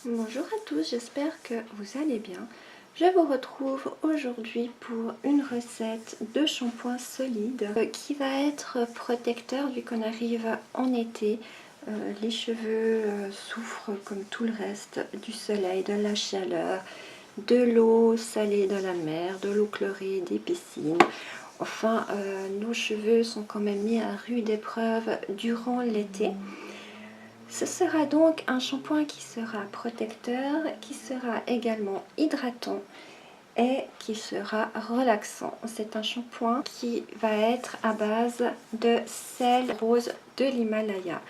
Bonjour à tous, j'espère que vous allez bien. Je vous retrouve aujourd'hui pour une recette de shampoing solide qui va être protecteur vu qu'on arrive en été. Les cheveux souffrent comme tout le reste du soleil, de la chaleur, de l'eau salée de la mer, de l'eau chlorée des piscines. Enfin, nos cheveux sont quand même mis à rude épreuve durant l'été. Ce sera donc un shampoing qui sera protecteur, qui sera également hydratant et qui sera relaxant. C'est un shampoing qui va être à base de sel rose de l'Himalaya.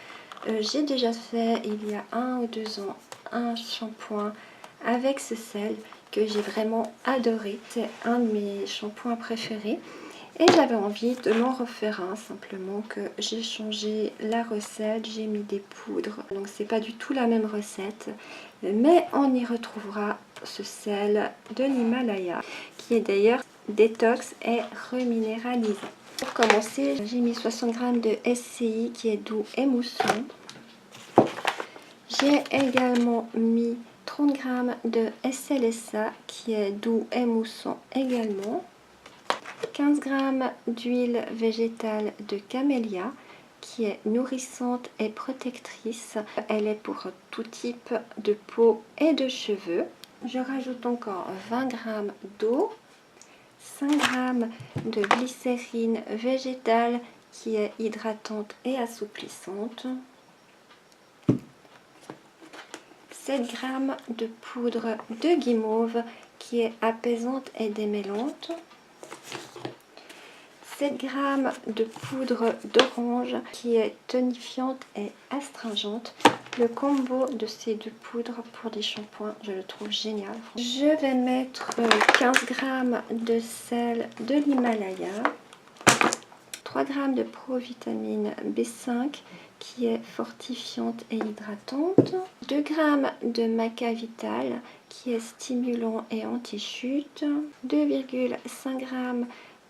J'ai déjà fait il y a 1 ou 2 ans un shampoing avec ce sel que j'ai vraiment adoré. C'est un de mes shampoings préférés. Et j'avais envie de m'en refaire un, simplement que j'ai changé la recette, j'ai mis des poudres. Donc c'est pas du tout la même recette, mais on y retrouvera ce sel de l'Himalaya, qui est d'ailleurs détox et reminéralisant. Pour commencer, j'ai mis 60 g de SCI qui est doux et moussant. J'ai également mis 30 g de SLSA qui est doux et moussant également. 15 g d'huile végétale de camélia qui est nourrissante et protectrice. Elle est pour tout type de peau et de cheveux. Je rajoute encore 20 g d'eau, 5 g de glycérine végétale qui est hydratante et assouplissante, 7 g de poudre de guimauve qui est apaisante et démêlante, 7 g de poudre d'orange qui est tonifiante et astringente. Le combo de ces deux poudres pour des shampoings, je le trouve génial. Je vais mettre 15 g de sel de l'Himalaya, 3 g de provitamine B5 qui est fortifiante et hydratante, 2 g de maca vital qui est stimulant et anti-chute, 2,5 g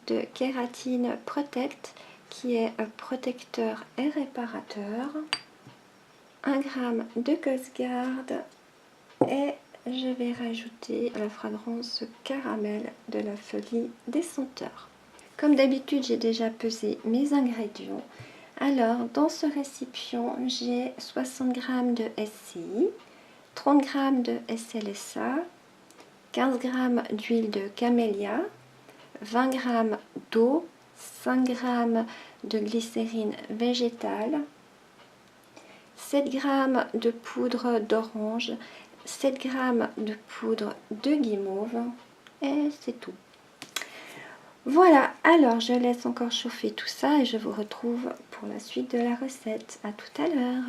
de kératine protect qui est protecteur et réparateur, 1 g de Cosgarde et je vais rajouter la fragrance caramel de la folie des senteurs. Comme d'habitude, j'ai déjà pesé mes ingrédients. Alors, dans ce récipient, j'ai 60 g de SCI, 30 g de SLSA, 15 g d'huile de camélia, 20 g d'eau, 5 g de glycérine végétale, 7 g de poudre d'orange, 7 g de poudre de guimauve et c'est tout. Voilà, alors je laisse encore chauffer tout ça et je vous retrouve pour la suite de la recette. À tout à l'heure.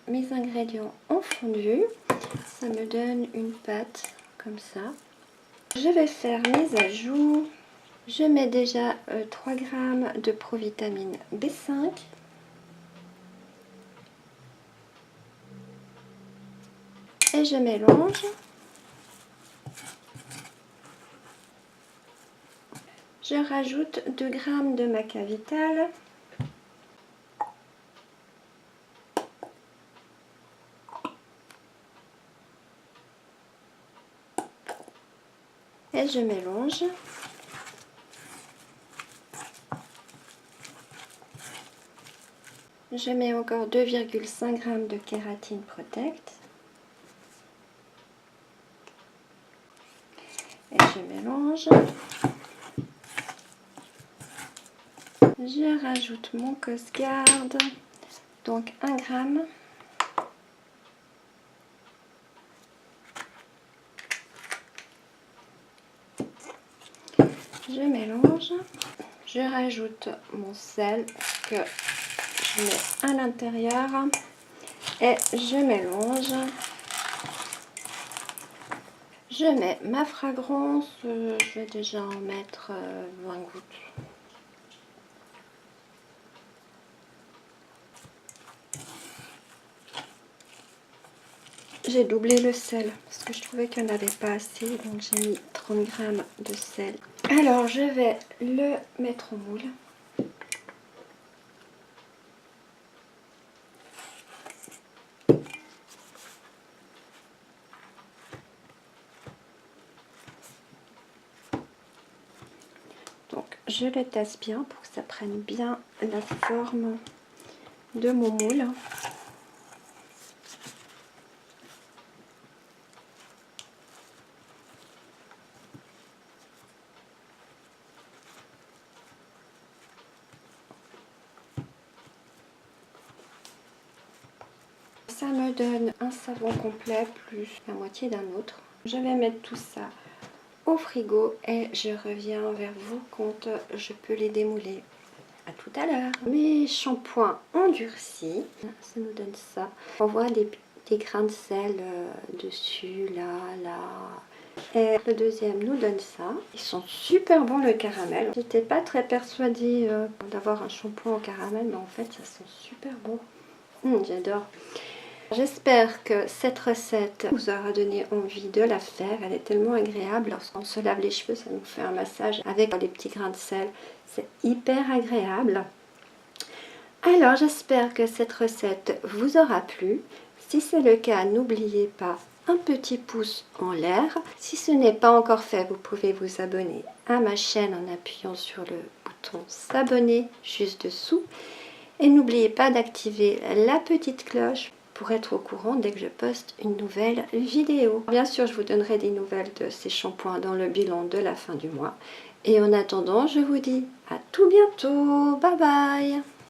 Mes ingrédients ont fondu, ça me donne une pâte comme ça. Je vais faire mes ajouts. Je mets déjà 3 g de provitamine B5. Et je mélange. Je rajoute 2 g de maca vital. Et je mélange. Je mets encore 2,5 g de kératine protect. Et je mélange. Je rajoute mon Cosgarde, donc 1 g. Je mélange. Je rajoute mon sel que je mets à l'intérieur et je mélange. Je mets ma fragrance, je vais déjà en mettre 20 gouttes. J'ai doublé le sel parce que je trouvais qu'il n'y en avait pas assez, donc j'ai mis 30 g de sel. Alors je vais le mettre au moule. je le tasse bien pour que ça prenne bien la forme de mon moule. Ça me donne un savon complet plus la moitié d'un autre. Je vais mettre tout ça au frigo et je reviens vers vous quand je peux les démouler. À tout à l'heure. Mes shampoings endurcis, ça nous donne ça. On voit des grains de sel dessus, là. Et le deuxième nous donne ça. Ils sont super bons le caramel. J'étais pas très persuadée d'avoir un shampoing au caramel, mais en fait ça sent super bon. J'adore. J'espère que cette recette vous aura donné envie de la faire. Elle est tellement agréable. Lorsqu'on se lave les cheveux, ça nous fait un massage avec les petits grains de sel. C'est hyper agréable. Alors j'espère que cette recette vous aura plu. Si c'est le cas, n'oubliez pas un petit pouce en l'air. Si ce n'est pas encore fait, vous pouvez vous abonner à ma chaîne en appuyant sur le bouton s'abonner juste dessous. Et n'oubliez pas d'activer la petite cloche pour être au courant dès que je poste une nouvelle vidéo. Bien sûr, je vous donnerai des nouvelles de ces shampoings dans le bilan de la fin du mois. Et en attendant, je vous dis à tout bientôt. Bye bye!